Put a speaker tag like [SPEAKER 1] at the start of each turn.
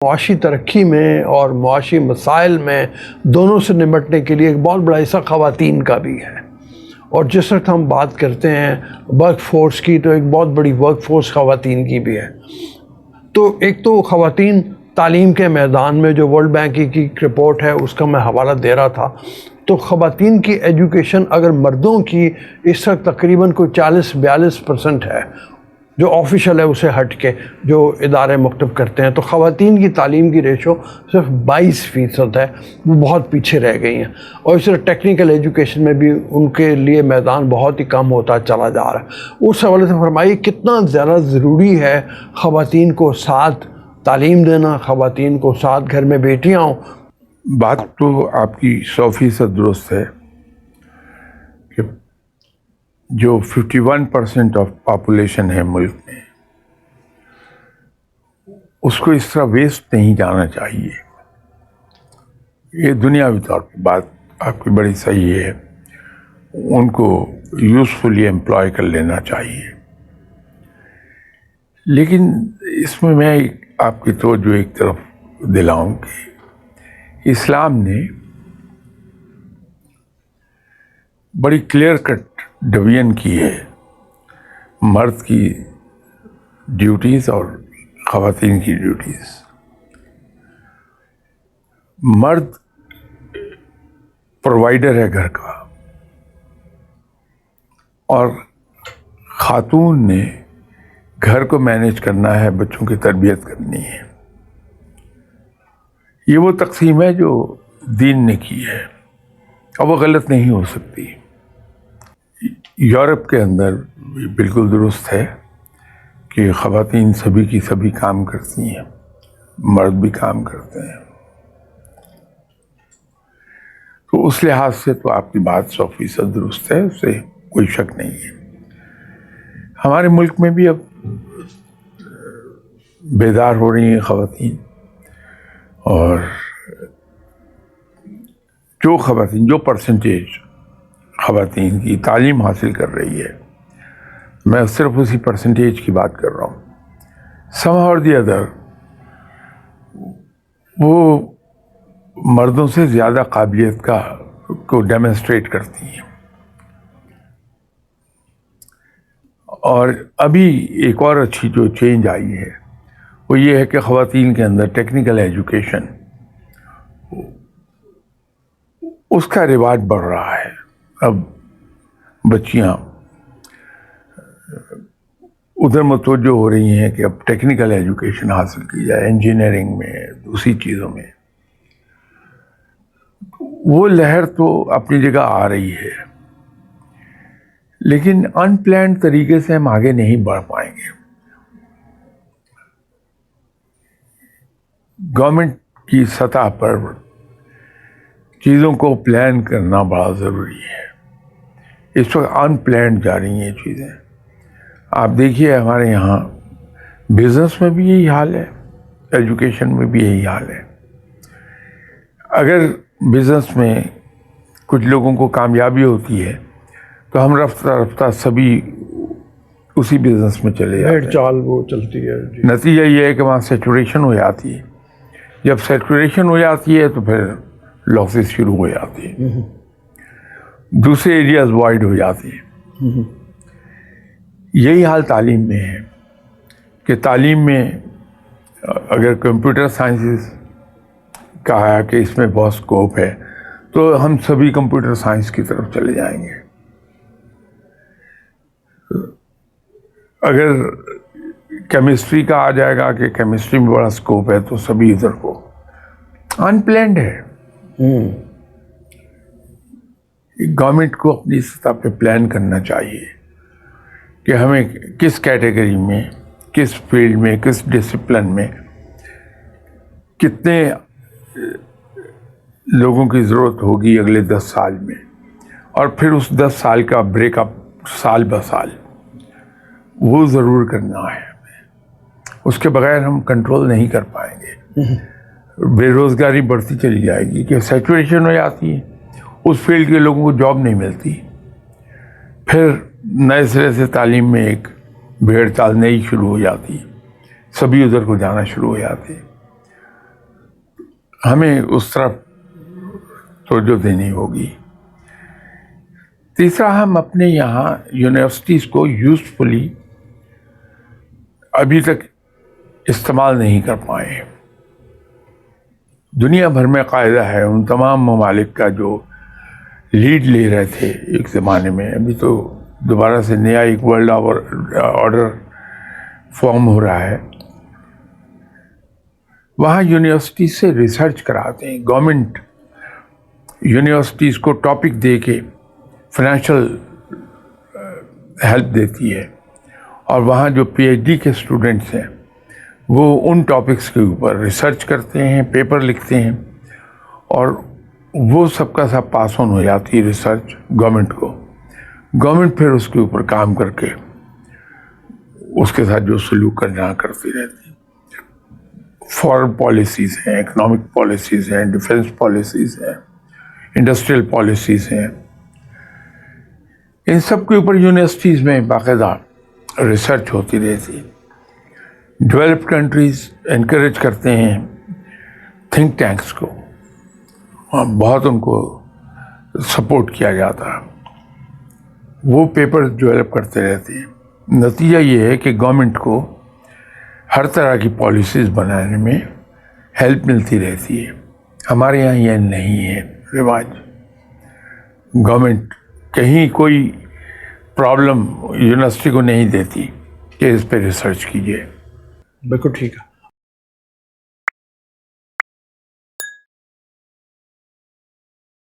[SPEAKER 1] معاشی ترقی میں اور معاشی مسائل میں دونوں سے نمٹنے کے لیے ایک بہت بڑا حصہ خواتین کا بھی ہے۔ اور جس وقت ہم بات کرتے ہیں ورک فورس کی تو ایک بہت بڑی ورک فورس خواتین کی بھی ہے۔ تو ایک تو خواتین تعلیم کے میدان میں جو ورلڈ بینک کی رپورٹ ہے اس کا میں حوالہ دے رہا تھا، تو خواتین کی ایجوکیشن اگر مردوں کی اس وقت تقریباً کوئی 40-42% ہے جو آفیشل ہے اسے ہٹ کے جو ادارے مکتب کرتے ہیں، تو خواتین کی تعلیم کی ریشو صرف 22% ہے، وہ بہت پیچھے رہ گئی ہیں۔ اور اس طرح ٹیکنیکل ایجوکیشن میں بھی ان کے لیے میدان بہت ہی کم ہوتا چلا جا رہا ہے۔ اس حوالے سے فرمائیے کتنا زیادہ ضروری ہے خواتین کو ساتھ تعلیم دینا، خواتین کو ساتھ گھر میں بیٹیاں ہوں۔
[SPEAKER 2] بات تو آپ کی 100% درست ہے کہ جو 51% آف پاپولیشن ہے ملک میں، اس کو اس طرح ویسٹ نہیں جانا چاہیے۔ یہ دنیاوی طور پہ بات آپ کی بڑی صحیح ہے، ان کو یوزفلی امپلائے کر لینا چاہیے۔ لیکن اس میں آپ کی توجہ ایک طرف دلاؤں کہ اسلام نے بڑی کلیئر کٹ ڈویژن کی ہے مرد کی ڈیوٹیز اور خواتین کی ڈیوٹیز۔ مرد پرووائڈر ہے گھر کا، اور خاتون نے گھر کو مینیج کرنا ہے، بچوں کی تربیت کرنی ہے۔ یہ وہ تقسیم ہے جو دین نے کی ہے، اور وہ غلط نہیں ہو سکتی۔ یورپ کے اندر بالکل درست ہے کہ خواتین سبھی کی سبھی کام کرتی ہیں، مرد بھی کام کرتے ہیں۔ تو اس لحاظ سے تو آپ کی بات 100% درست ہے، اس سے کوئی شک نہیں ہے۔ ہمارے ملک میں بھی اب بیدار ہو رہی ہیں خواتین، اور جو پرسنٹیج خواتین کی تعلیم حاصل کر رہی ہے، میں صرف اسی پرسنٹیج کی بات کر رہا ہوں، somehow or the other وہ مردوں سے زیادہ قابلیت کو ڈیمونسٹریٹ کرتی ہیں۔ اور ابھی ایک اور اچھی جو چینج آئی ہے وہ یہ ہے کہ خواتین کے اندر ٹیکنیکل ایجوکیشن اس کا رواج بڑھ رہا ہے۔ اب بچیاں ادھر متوجہ ہو رہی ہیں کہ اب ٹیکنیکل ایجوکیشن حاصل کی جائے، انجینئرنگ میں، دوسری چیزوں میں۔ وہ لہر تو اپنی جگہ آ رہی ہے، لیکن ان پلانڈ طریقے سے ہم آگے نہیں بڑھ پائیں گے۔ گورنمنٹ کی سطح پر چیزوں کو پلان کرنا بڑا ضروری ہے۔ اس وقت ان پلانڈ جا رہی ہیں چیزیں۔ آپ دیکھیے ہمارے یہاں بزنس میں بھی یہی حال ہے، ایجوکیشن میں بھی یہی حال ہے۔ اگر بزنس میں کچھ لوگوں کو کامیابی ہوتی ہے تو ہم رفتہ رفتہ سبھی اسی بزنس میں چلے جاتے ہیں،
[SPEAKER 1] چال وہ چلتی ہے۔
[SPEAKER 2] نتیجہ یہ ہے کہ وہاں سیچوریشن ہو جاتی ہے۔ جب سیچوریشن ہو جاتی ہے تو پھر لاسز شروع ہو جاتی ہیں، دوسرے ایریاز وائڈ ہو جاتی ہیں۔ یہی حال تعلیم میں ہے کہ تعلیم میں اگر کمپیوٹر سائنسز کہا ہے کہ اس میں بہت اسکوپ ہے تو ہم سبھی کمپیوٹر سائنس کی طرف چلے جائیں گے۔ اگر کیمسٹری کا آ جائے گا کہ کیمسٹری میں بڑا اسکوپ ہے تو سبھی ادھر کو۔ ان پلانڈ ہے۔ گورنمنٹ کو اپنی سطح پہ پلان کرنا چاہیے کہ ہمیں کس کیٹیگری میں، کس فیلڈ میں، کس ڈسپلن میں کتنے لوگوں کی ضرورت ہوگی اگلے 10 سال میں، اور پھر اس 10 سال کا بریک اپ سال بہ سال وہ ضرور کرنا ہے۔ اس کے بغیر ہم کنٹرول نہیں کر پائیں گے۔ بے روزگاری بڑھتی چلی جائے گی کہ سیچوریشن ہو جاتی ہے، اس فیلڈ کے لوگوں کو جاب نہیں ملتی، پھر نئے سرے سے تعلیم میں ایک بھیڑ چال نئی شروع ہو جاتی ہے، سبھی ادھر کو جانا شروع ہو جاتے ہیں۔ ہمیں اس طرف توجہ دینی ہوگی. تیسرا، ہم اپنے یہاں یونیورسٹیز کو یوزفلی ابھی تک استعمال نہیں کر پائے. دنیا بھر میں قاعدہ ہے ان تمام ممالک کا جو لیڈ لے رہے تھے ایک زمانے میں، ابھی تو دوبارہ سے نیا ایک ورلڈ آرڈر فارم ہو رہا ہے. وہاں یونیورسٹی سے ریسرچ کراتے ہیں. گورنمنٹ یونیورسٹیز کو ٹاپک دے کے فائنینشیل ہیلپ دیتی ہے، اور وہاں جو پی ایچ ڈی کے اسٹوڈنٹس ہیں وہ ان ٹاپکس کے اوپر ریسرچ کرتے ہیں، پیپر لکھتے ہیں، اور وہ سب کا سب پاس آن ہو جاتی ہے ریسرچ گورنمنٹ کو. گورنمنٹ پھر اس کے اوپر کام کر کے اس کے ساتھ جو سلوک کرنا کرتی رہتی ہے. فارن پالیسیز ہیں، اکنامک پالیسیز ہیں، ڈیفنس پالیسیز ہیں، انڈسٹریل پالیسیز ہیں. ان سب کے اوپر یونیورسٹیز میں باقاعدہ ریسرچ ہوتی رہتی. ڈیولپڈ کنٹریز انکریج کرتے ہیں تھنک ٹینکس کو، بہت ان کو سپورٹ کیا جاتا ہے. وہ پیپر ڈیولپ کرتے رہتے ہیں. نتیجہ یہ ہے کہ گورنمنٹ کو ہر طرح کی پالیسیز بنانے میں ہیلپ ملتی رہتی ہے. ہمارے یہاں یہ نہیں ہے رواج. گورنمنٹ کہیں کوئی پرابلم یونیورسٹی کو نہیں دیتی کہ اس پہ ریسرچ کیجیے.
[SPEAKER 1] بالکل ٹھیک ہے.